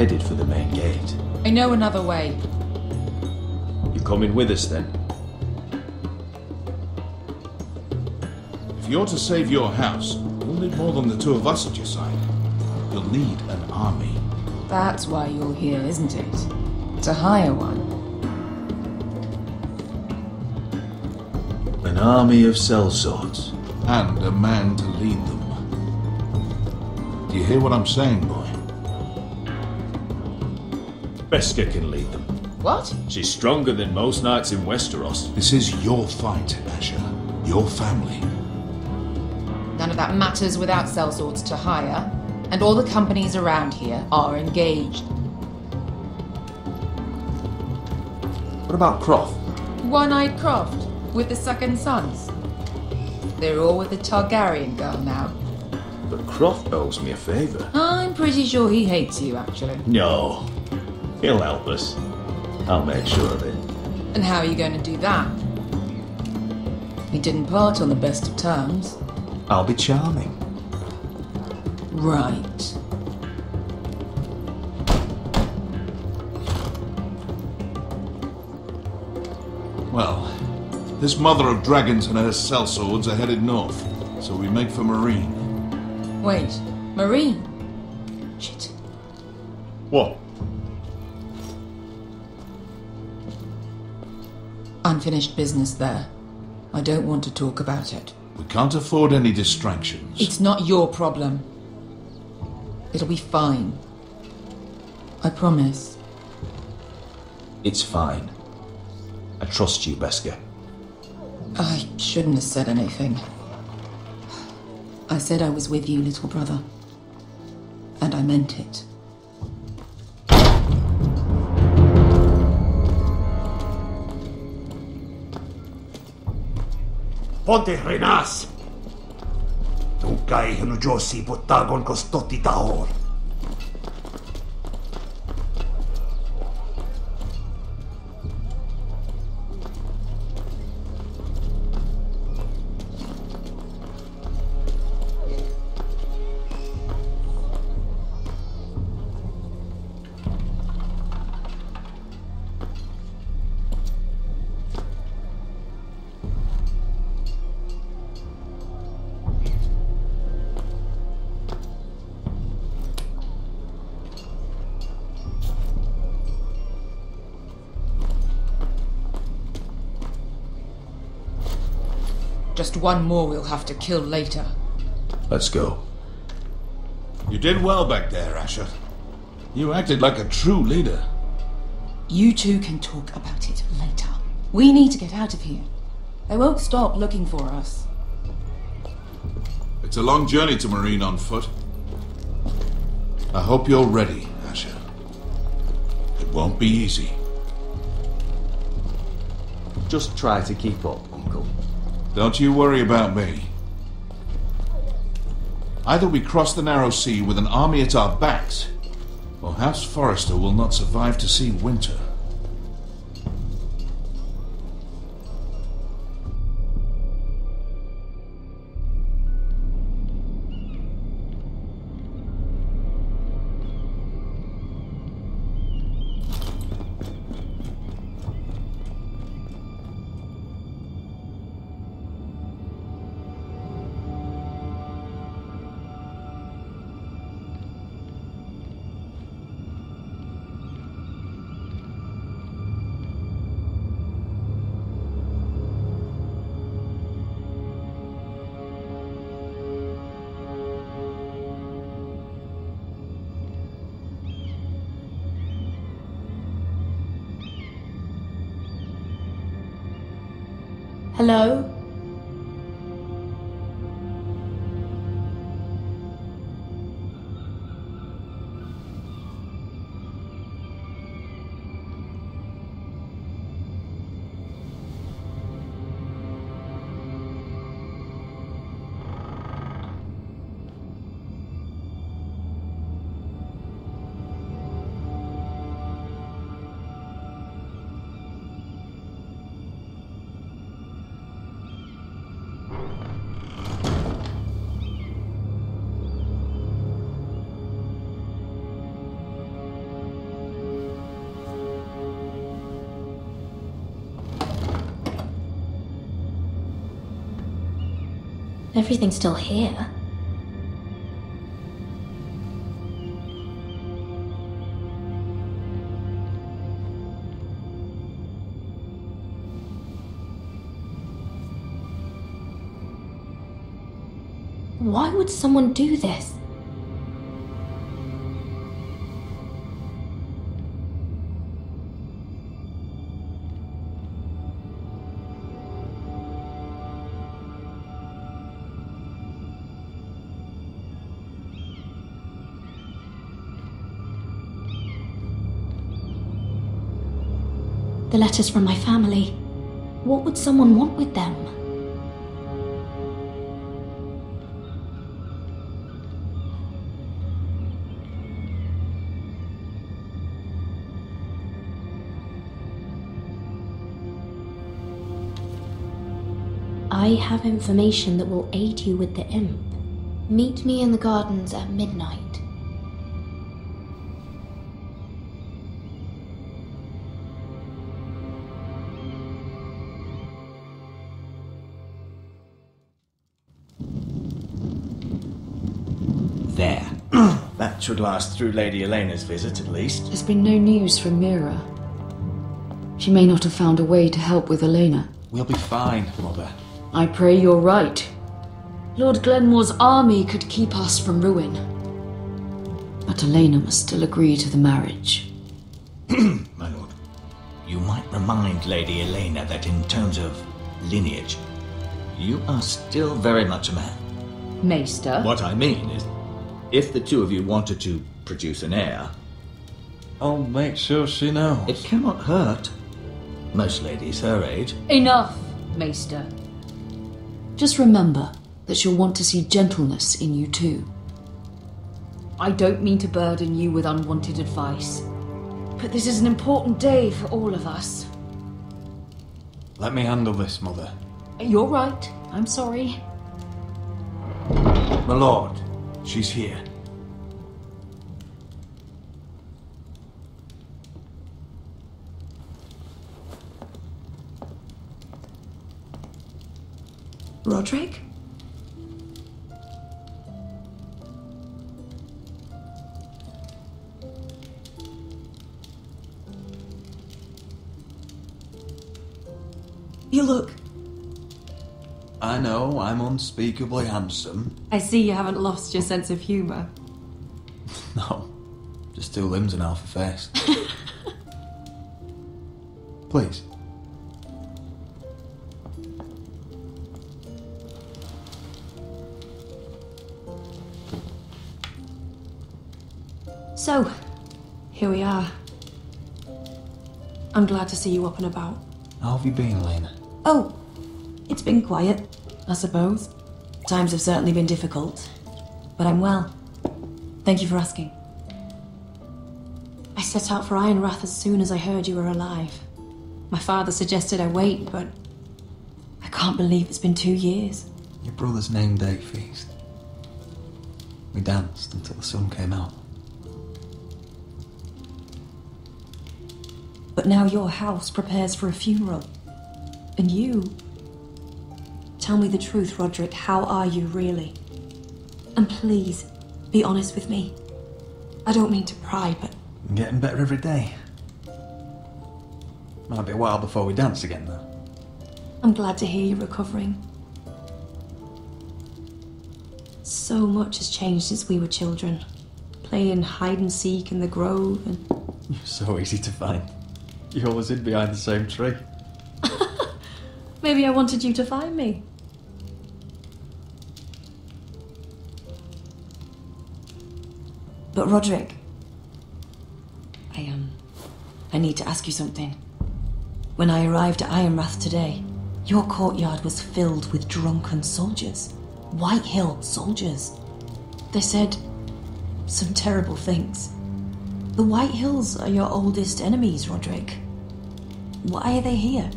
headed for the main gate. I know another way. You coming with us then? If you're to save your house, you'll need more than the two of us at your side. You'll need an army. That's why you're here, isn't it? To hire one. An army of sellswords. And a man to lead them. Do you hear what I'm saying, boy? Beska can lead them. What? She's stronger than most knights in Westeros. This is your fight, Asher. Your family. None of that matters without sellswords to hire, and all the companies around here are engaged. What about Croft? One-eyed Croft, with the second sons. They're all with the Targaryen girl now. But Croft owes me a favour. I'm pretty sure he hates you, actually. No. He'll help us. I'll make sure of it. And how are you going to do that? We didn't part on the best of terms. I'll be charming. Right. Well, this mother of dragons and her sellswords are headed north, so we make for Marine. Wait, Marine? Shit. What? Unfinished business there. I don't want to talk about it. We can't afford any distractions. It's not your problem. It'll be fine. I promise. It's fine. I trust you, Beska. I shouldn't have said anything. I said I was with you, little brother. And I meant it. Ponte renas! Tunkay hanujosi potagon kostoti tahor. Just one more we'll have to kill later. Let's go. You did well back there, Asher. You acted like a true leader. You two can talk about it later. We need to get out of here. They won't stop looking for us. It's a long journey to Marine on foot. I hope you're ready, Asher. It won't be easy. Just try to keep up, Uncle. Don't you worry about me. Either we cross the narrow sea with an army at our backs, or House Forrester will not survive to see winter. Hello? Everything's still here. Why would someone do this? The letters from my family. What would someone want with them? I have information that will aid you with the imp. Meet me in the gardens at midnight. There. That should last through Lady Elena's visit, at least. There's been no news from Mira. She may not have found a way to help with Elena. We'll be fine, Mother. I pray you're right. Lord Glenmore's army could keep us from ruin. But Elena must still agree to the marriage. My lord. You might remind Lady Elena that in terms of lineage, you are still very much a man. Maester? What I mean is, if the two of you wanted to produce an heir, I'll make sure she knows. it cannot hurt. Most ladies her age. Enough, Maester. Just remember that she'll want to see gentleness in you too. I don't mean to burden you with unwanted advice, but this is an important day for all of us. Let me handle this, Mother. You're right. I'm sorry. My lord, she's here. Roderick? You look... I know I'm unspeakably handsome. I see you haven't lost your sense of humour. No, just two limbs and half a face. Please. So, here we are. I'm glad to see you up and about. How have you been, Elena? Oh, it's been quiet, I suppose. Times have certainly been difficult, but I'm well. Thank you for asking. I set out for Ironrath as soon as I heard you were alive. My father suggested I wait, but I can't believe it's been 2 years. Your brother's name day feast. We danced until the sun came out. But now your house prepares for a funeral. And you... Tell me the truth, Roderick. How are you, really? And please, be honest with me. I don't mean to pry, but... I'm getting better every day. Might be a while before we dance again, though. I'm glad to hear you're recovering. So much has changed since we were children. Playing hide and seek in the grove and... You're so easy to find. You always hid behind the same tree. Maybe I wanted you to find me. But Roderick... I need to ask you something. When I arrived at Ironrath today, your courtyard was filled with drunken soldiers. White Hill soldiers. They said some terrible things. The White Hills are your oldest enemies, Roderick. Why are they here?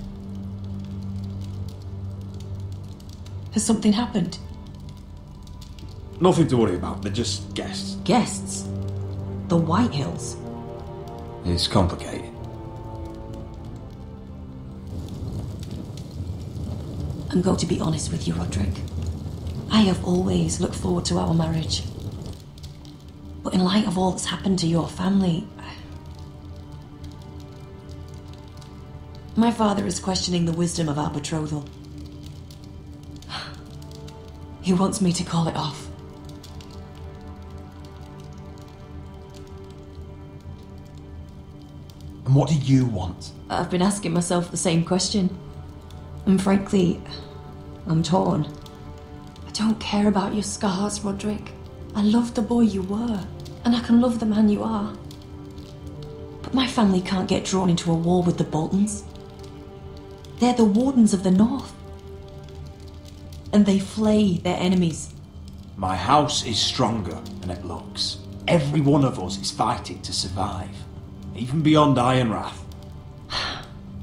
Has something happened? Nothing to worry about, they're just guests. Guests? The White Hills? It's complicated. I'm going to be honest with you, Roderick. I have always looked forward to our marriage. But in light of all that's happened to your family, my father is questioning the wisdom of our betrothal. He wants me to call it off. And what do you want? I've been asking myself the same question. And frankly, I'm torn. I don't care about your scars, Roderick. I love the boy you were, and I can love the man you are. But my family can't get drawn into a war with the Boltons. They're the Wardens of the North. And they flay their enemies. My house is stronger than it looks. Every one of us is fighting to survive, even beyond Ironrath.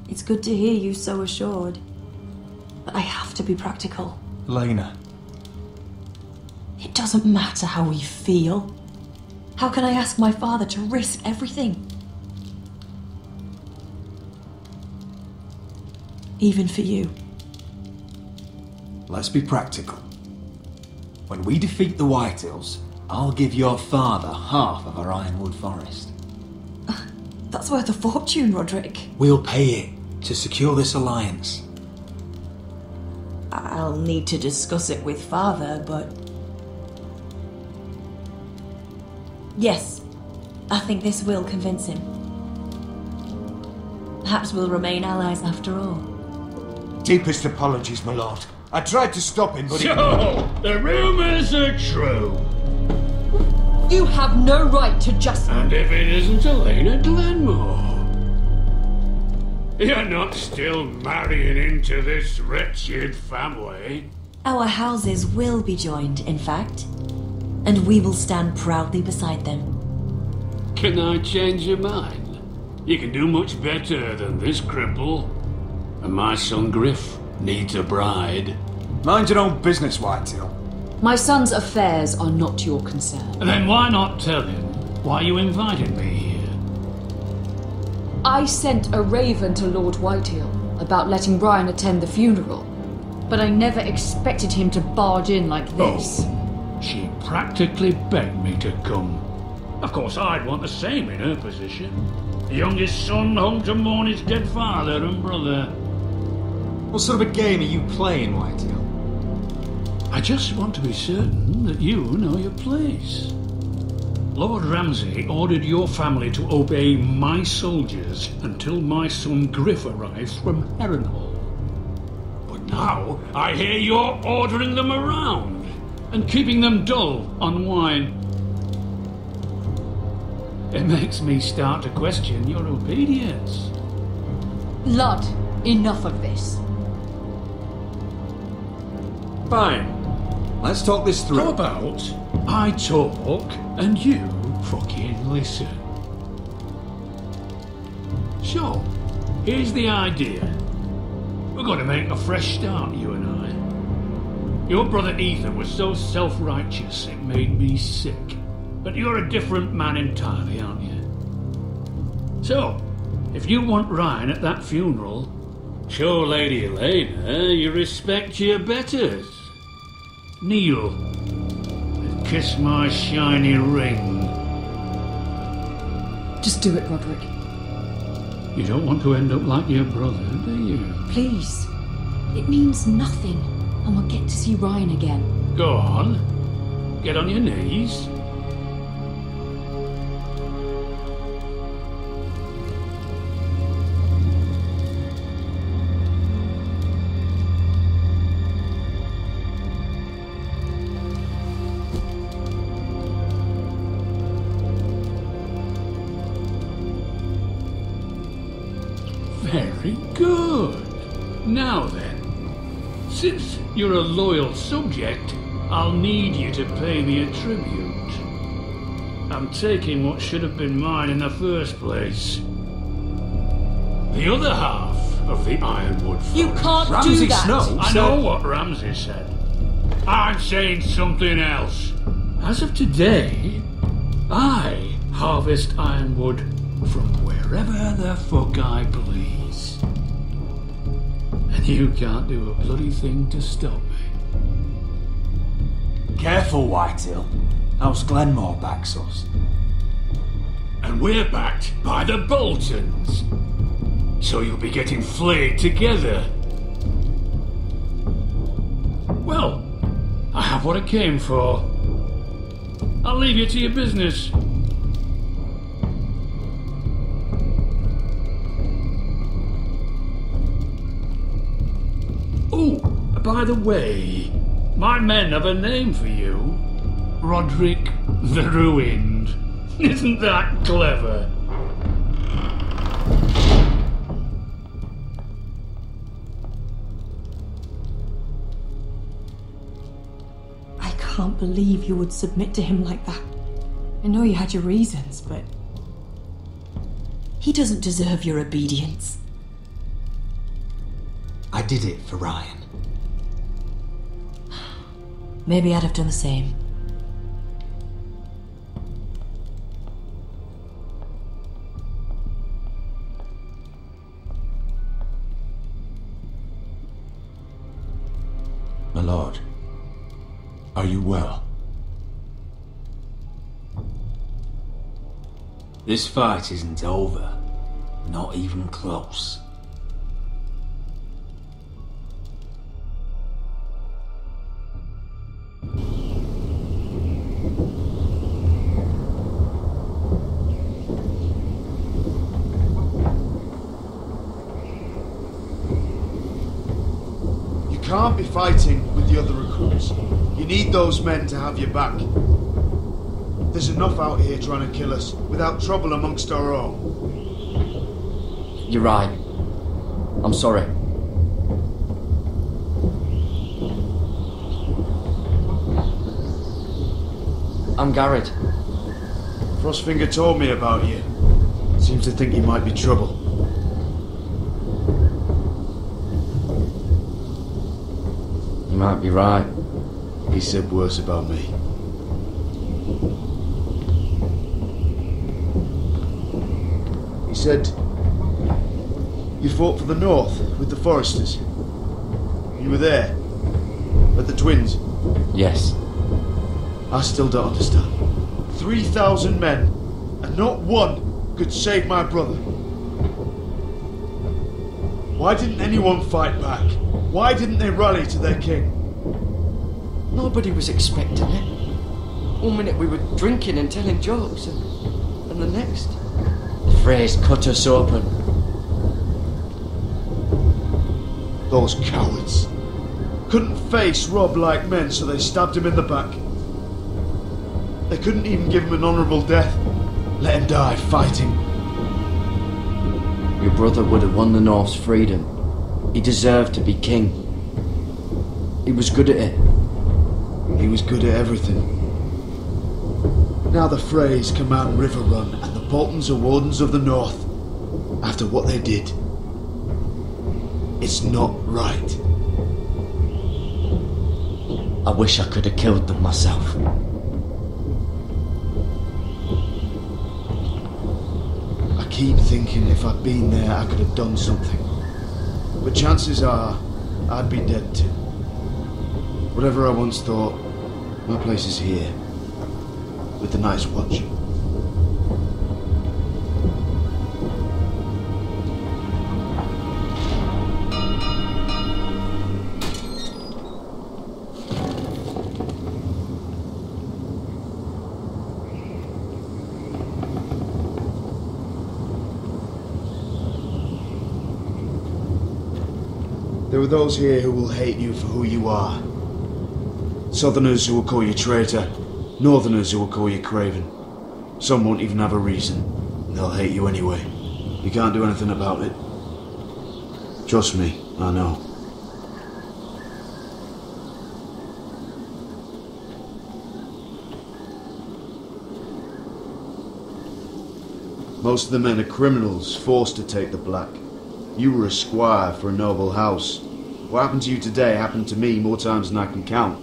It's good to hear you so assured. But I have to be practical. Elena. It doesn't matter how we feel. How can I ask my father to risk everything? Even for you. Let's be practical. When we defeat the Whitehills, I'll give your father half of our Ironwood Forest. That's worth a fortune, Roderick. We'll pay it to secure this alliance. I'll need to discuss it with father, but... Yes, I think this will convince him. Perhaps we'll remain allies after all. Deepest apologies, my lord. I tried to stop him, but So, the rumours are true. You have no right to just... And if it isn't Elena Glenmore? You're not still marrying into this wretched family? Our houses will be joined, in fact. And we will stand proudly beside them. Can I change your mind? You can do much better than this cripple. And my son Griff needs a bride. Mind your own business, Whitetail. My son's affairs are not your concern. Then why not tell him why you invited me here? I sent a raven to Lord Whitehill about letting Brian attend the funeral, but I never expected him to barge in like this. Oh, she practically begged me to come. Of course, I'd want the same in her position. The youngest son home to mourn his dead father and brother. What sort of a game are you playing, Whitetail? I just want to be certain that you know your place. Lord Ramsay ordered your family to obey my soldiers until my son Griff arrives from Harrenhal. But now I hear you're ordering them around and keeping them dull on wine. It makes me start to question your obedience. Lud, enough of this. Fine. Let's talk this through. How about I talk and you fucking listen? So, here's the idea. We're going to make a fresh start, you and I. Your brother Ethan was so self-righteous it made me sick. But you're a different man entirely, aren't you? So, if you want Ryan at that funeral, show Lady Elena you respect your betters. Kneel and kiss my shiny ring. Just do it, Roderick. You don't want to end up like your brother, do you? Please. It means nothing, and we'll get to see Ryan again. Go on. Get on your knees. Very good. Now then, since you're a loyal subject, I'll need you to pay me a tribute. I'm taking what should have been mine in the first place. The other half of the Ironwood Forest. You can't Ramsay do that! Snow I know what Ramsay said. I'm saying something else. As of today, I harvest ironwood from wherever the fuck I please. And you can't do a bloody thing to stop me. Careful, Whitehill. House Glenmore backs us. And we're backed by the Boltons. So you'll be getting flayed together. Well, I have what I came for. I'll leave you to your business. Oh, by the way, my men have a name for you. Roderick the Ruined. Isn't that clever? I can't believe you would submit to him like that. I know you had your reasons, but he doesn't deserve your obedience. I did it for Ryan. Maybe I'd have done the same. My lord, are you well? This fight isn't over. Not even close. You can't be fighting with the other recruits. You need those men to have your back. There's enough out here trying to kill us without trouble amongst our own. You're right. I'm sorry. I'm Garrett. Frostfinger told me about you. Seems to think you might be trouble. You might be right. He said worse about me. He said you fought for the North with the Foresters. You were there at the Twins. Yes. I still don't understand. 3,000 men, and not one could save my brother. Why didn't anyone fight back? Why didn't they rally to their king? Nobody was expecting it. One minute we were drinking and telling jokes, and the next, the phrase cut us open. Those cowards couldn't face Rob like men, so they stabbed him in the back. They couldn't even give him an honourable death. Let him die fighting. Your brother would have won the North's freedom. He deserved to be king. He was good at it. He was good at everything. Now the Freys command River Run, and the Boltons are wardens of the North. After what they did. It's not right. I wish I could have killed them myself. I keep thinking if I'd been there I could have done something. But chances are I'd be dead too. Whatever I once thought, my place is here. With the Night's Watch. There are those here who will hate you for who you are. Southerners who will call you traitor. Northerners who will call you craven. Some won't even have a reason. And they'll hate you anyway. You can't do anything about it. Trust me, I know. Most of the men are criminals, forced to take the black. You were a squire for a noble house. What happened to you today happened to me more times than I can count.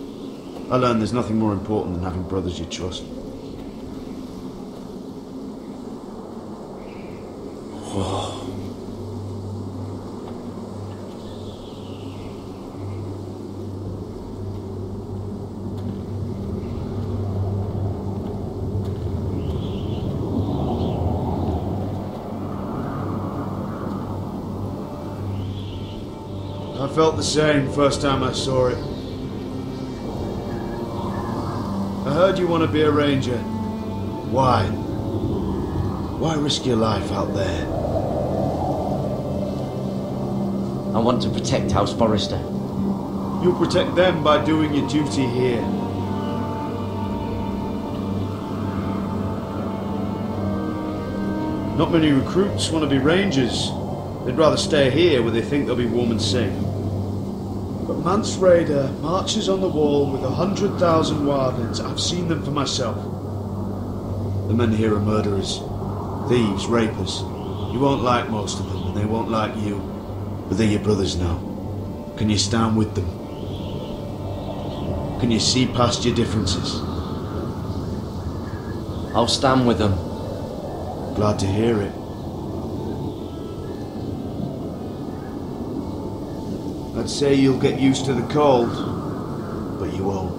I learned there's nothing more important than having brothers you trust. felt the same first time I saw it. I heard you want to be a ranger. Why? Why risk your life out there? I want to protect House Forrester. You'll protect them by doing your duty here. Not many recruits want to be rangers. They'd rather stay here where they think they'll be warm and safe. But Mance Raider marches on the wall with 100,000 wildlings. I've seen them for myself. The men here are murderers, thieves, rapers. You won't like most of them, and they won't like you. But they're your brothers now. Can you stand with them? Can you see past your differences? I'll stand with them. Glad to hear it. I'd say you'll get used to the cold, but you won't.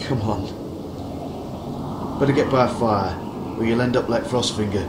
Come on. Better get by a fire, or you'll end up like Frostfinger.